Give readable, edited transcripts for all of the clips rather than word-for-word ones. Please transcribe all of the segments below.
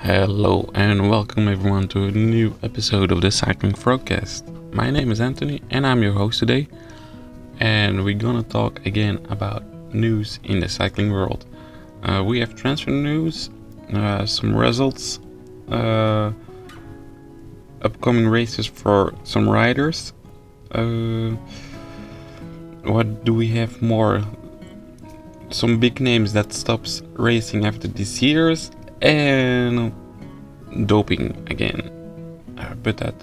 Hello and welcome everyone to a new episode of the Cycling Frogcast. My name is Anthony and I'm your host today, and we're gonna talk again about news in the cycling world. We have transfer news, some results, upcoming races for some riders. What do we have more? Some big names that stops racing after these years, and doping again. But that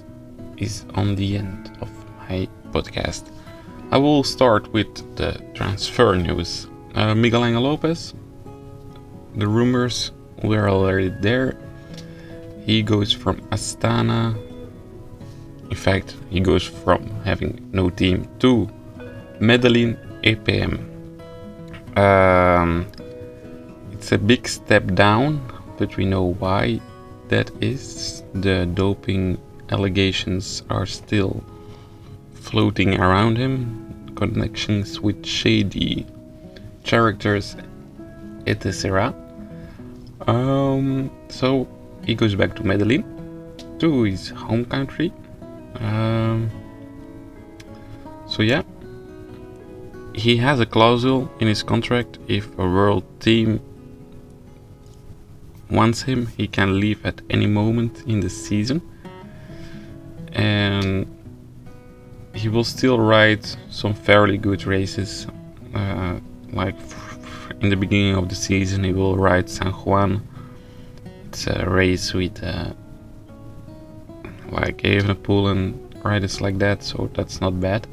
is on the end of my podcast. I will start with the transfer news. Miguel Angel Lopez, the rumors were already there. He goes from Astana. In fact, he goes from having no team to Medellin APM. It's a big step down, but we know why that is. The doping allegations are still floating around him, connections with shady characters, etc. So he goes back to Medellin, to his home country. So yeah, he has a clause in his contract. If a world team wants him, he can leave at any moment in the season, and he will still ride some fairly good races. Like in the beginning of the season, he will ride San Juan. It's a race with like Evenepoel and riders like that, so that's not bad.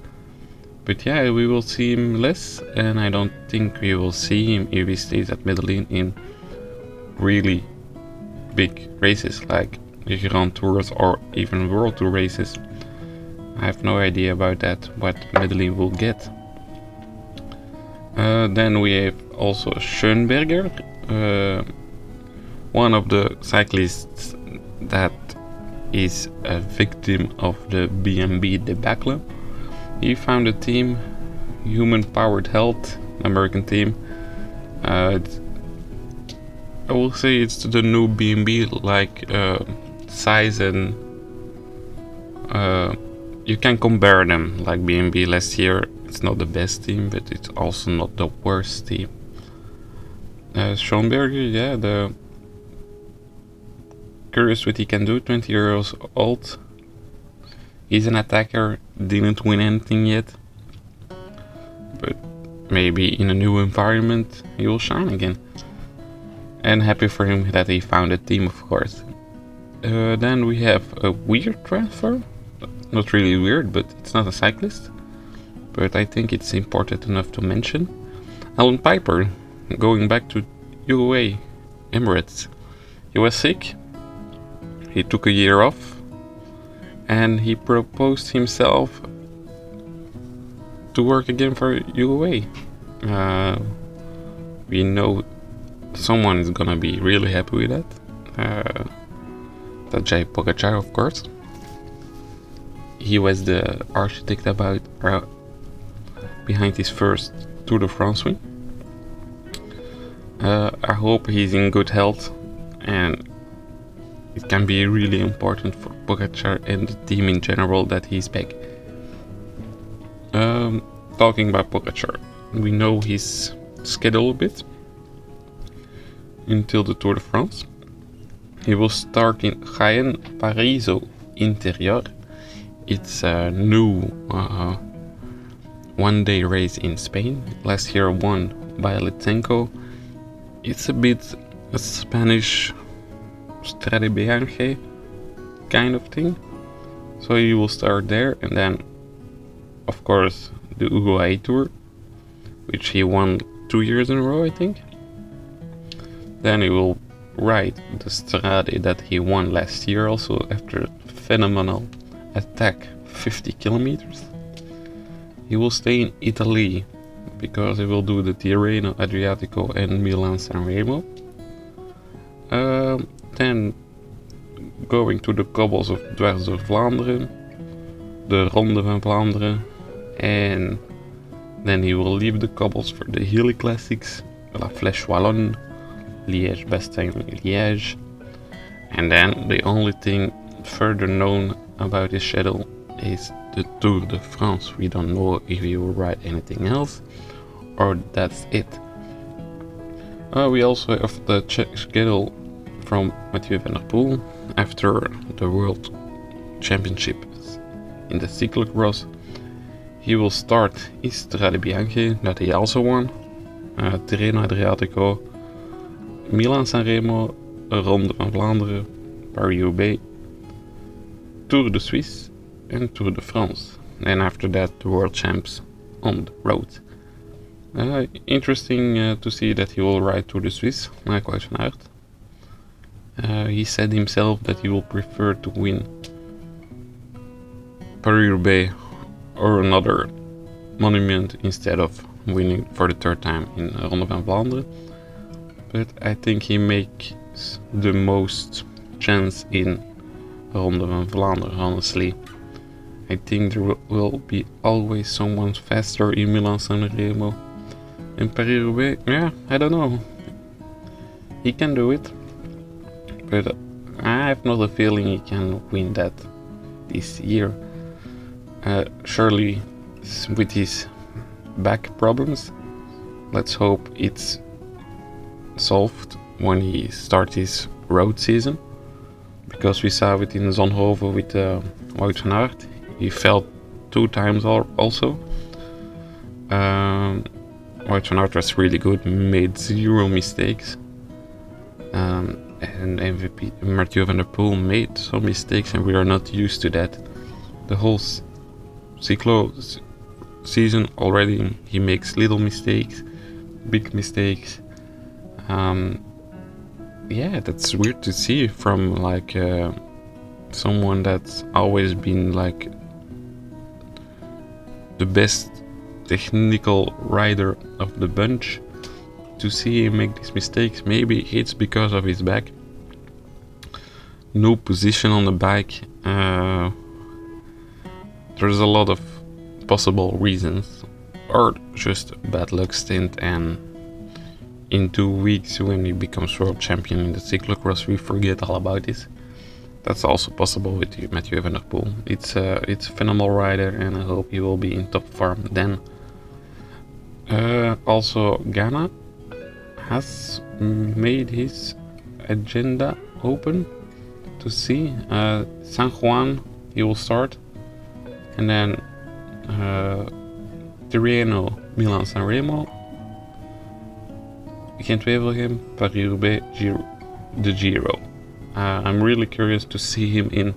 But yeah, we will see him less, and I don't think we will see him if he stays at Medellin in really big races like Grand Tours or even World Tour races. I have no idea about that, what Medellin will get. Then we have also Schoenberger, one of the cyclists that is a victim of the BMB debacle. He found a team, Human Powered Health, American team. I will say it's the new BMB, like size, and you can compare them. Like BMB last year, it's not the best team, but it's also not the worst team. Schoenberger, yeah, the curious what he can do. 20 years old. He's an attacker, didn't win anything yet, but maybe in a new environment he will shine again. And happy for him that he found a team, of course. Then we have a weird transfer. Not really weird, but it's not a cyclist. But I think it's important enough to mention. Alan Piper, going back to UAE Emirates. He was sick. He took a year off. And he proposed himself to work again for UAE. We know someone is gonna be really happy with that. Tadej Pogacar, of course. He was the architect about behind his first Tour de France win. I hope he's in good health, and it can be really important for Pogacar and the team in general that he's back. Talking about Pogacar, we know his schedule a bit until the Tour de France. He will start in Jaén Paraíso Interior. It's a new one-day race in Spain. Last year won by Lutsenko. It's a bit a Spanish Strade Bianche kind of thing. So you will start there, and then of course the UAE Tour, which he won 2 years in a row, I think. Then he will ride the Strade that he won last year also, after a phenomenal attack, 50 kilometers. He will stay in Italy because he will do the Tirreno Adriatico and Milan San Remo. Then going to the cobbles of Dwars door Vlaanderen, the Ronde van Vlaanderen, and then he will leave the cobbles for the hilly classics, La Flèche Wallonne, Liège, Bastogne, Liège, And then the only thing further known about his schedule is the Tour de France. We don't know if he will ride anything else or that's it. We also have the schedule from Mathieu van der Poel after the World Championships in the cyclocross. He will start Strade Bianche, that he also won, Tirreno Adriatico, Milan-San Remo, Ronde van Vlaanderen, Paris-Roubaix, Tour de Suisse and Tour de France. And after that the World Champs on the road. Interesting to see that he will ride Tour de Suisse, like Wout van Aert. He said himself that he will prefer to win Paris-Roubaix or another monument instead of winning for the third time in Ronde van Vlaanderen. But I think he makes the most chance in Ronde van Vlaanderen, honestly. I think there will be always someone faster in Milan-San Remo. In Paris-Roubaix, yeah, I don't know. He can do it, but I have not a feeling he can win that this year. Surely with his back problems, let's hope it's solved when he starts his road season. Because we saw it in Zonhoven with Wout van Aert. He fell 2 times also. Wout van Aert was really good, made 0 mistakes. And MVP Mathieu van der Poel made some mistakes, and we are not used to that. The whole cyclo season already, he makes little mistakes, big mistakes. Yeah, that's weird to see from like someone that's always been like the best technical rider of the bunch, to see him make these mistakes. Maybe it's because of his back, no position on the bike. There's a lot of possible reasons, or just bad luck stint, and in 2 weeks when he becomes world champion in the cyclocross we forget all about this. That's also possible with Mathieu van der Poel. It's a phenomenal rider, and I hope he will be in top form then. Also, Ghana has made his agenda open to see. San Juan, he will start, and then Tirreno, Milan-San Remo, Gent-Wevelgem, Paris-Roubaix, the Giro. I'm really curious to see him in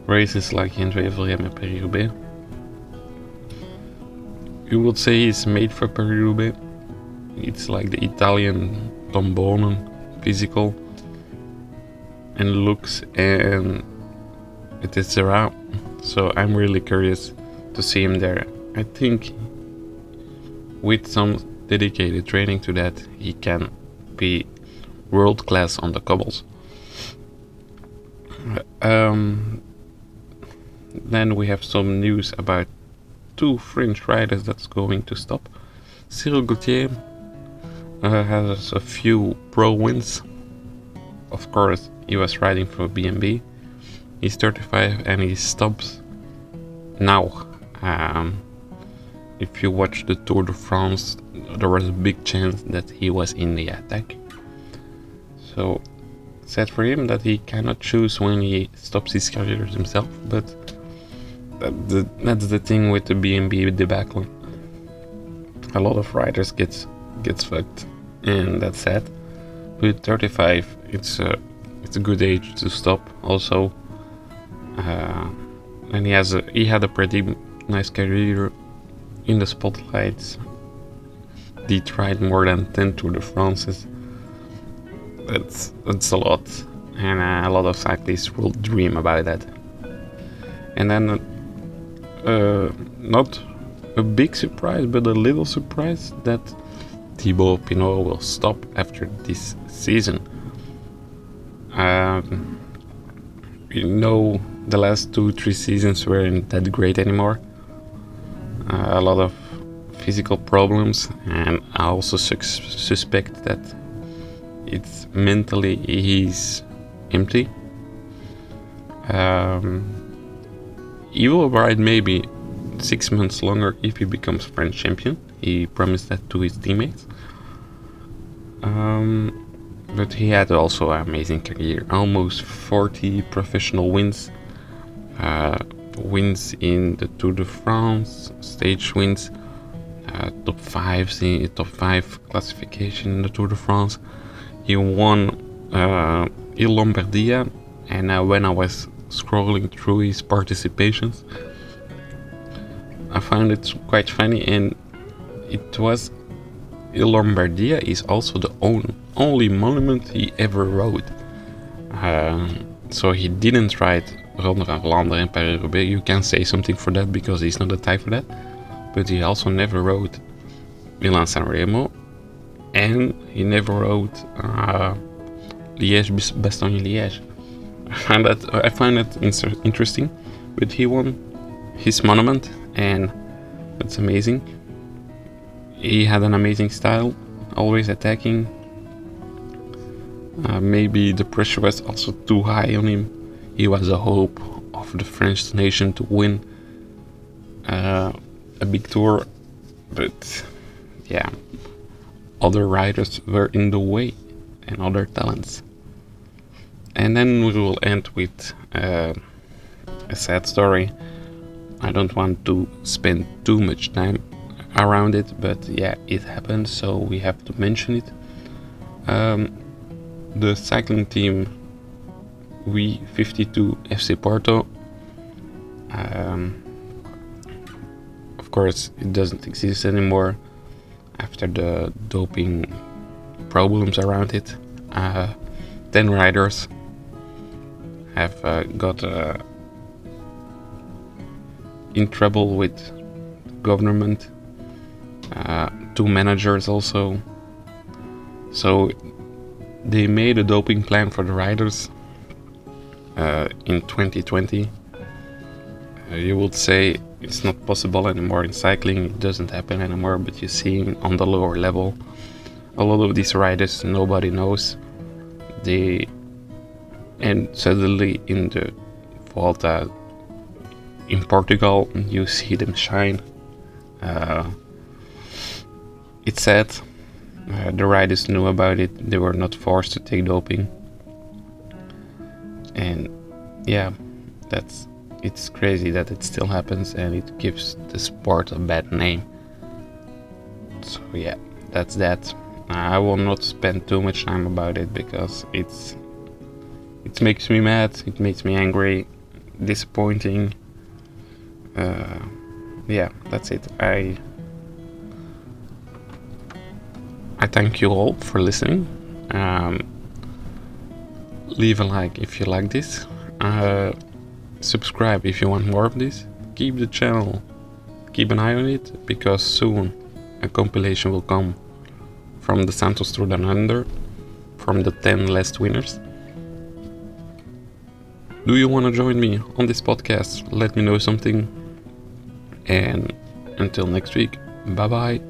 races like Gent-Wevelgem and Paris-Roubaix. You would say he's made for Paris-Roubaix. It's like the Italian Tom Bonen, physical and looks and etc. So I'm really curious to see him there. I think with some dedicated training to that, he can be world class on the cobbles. Then we have some news about 2 French riders that's going to stop. Cyril Gauthier has a few pro wins. Of course, he was riding for BMB. He's 35 and he stops now. If you watch the Tour de France, there was a big chance that he was in the attack. So sad for him that he cannot choose when he stops his career himself, but that's the thing with the BMB debacle. A lot of riders gets fucked, and that's sad. With 35, it's a good age to stop. Also, and he had a pretty nice career in the spotlights. He tried more than 10 Tour de France's. That's a lot, and a lot of cyclists will dream about that. And then not a big surprise, but a little surprise that Thibaut Pinot will stop after this season. The last 2-3 seasons weren't that great anymore. A lot of physical problems, and I also suspect that it's mentally he's empty. He will ride maybe 6 months longer if he becomes French champion. He promised that to his teammates. But he had also an amazing career. Almost 40 professional wins. Wins in the Tour de France, stage wins, top 5 classification in the Tour de France. He won Il Lombardia, and when I was scrolling through his participations, I found it quite funny, and it was Il Lombardia is also the only monument he ever rode. So he didn't ride Ronde van Vlaanderen and Paris-Roubaix. You can say something for that because he's not the type for that. But he also never rode Milan-San Remo, and he never rode Liège-Bastogne-Liège. I find that interesting. But he won his monument, and that's amazing. He had an amazing style, always attacking. Maybe the pressure was also too high on him. He was a hope of the French nation to win a big tour, but yeah, other riders were in the way and other talents. And then we will end with a sad story. I don't want to spend too much time around it, but yeah, it happened, so we have to mention it. The cycling team V52 FC Porto, of course it doesn't exist anymore after the doping problems around it. 10 riders have got in trouble with government, 2 managers also. So they made a doping plan for the riders in 2020. You would say it's not possible anymore in cycling, it doesn't happen anymore, but you see on the lower level a lot of these riders nobody knows. And suddenly in the Volta in Portugal you see them shine. It's sad. The riders knew about it, they were not forced to take doping. And yeah, it's crazy that it still happens, and it gives the sport a bad name. So yeah, that's that. I will not spend too much time about it because it makes me mad, it makes me angry, disappointing. Yeah, that's it. I thank you all for listening. Leave a like if you like this. Subscribe if you want more of this. Keep the channel, keep an eye on it, because soon a compilation will come from the Santos Tour Down Under, from the 10 last winners. Do you want to join me on this podcast? Let me know something. And until next week, bye bye.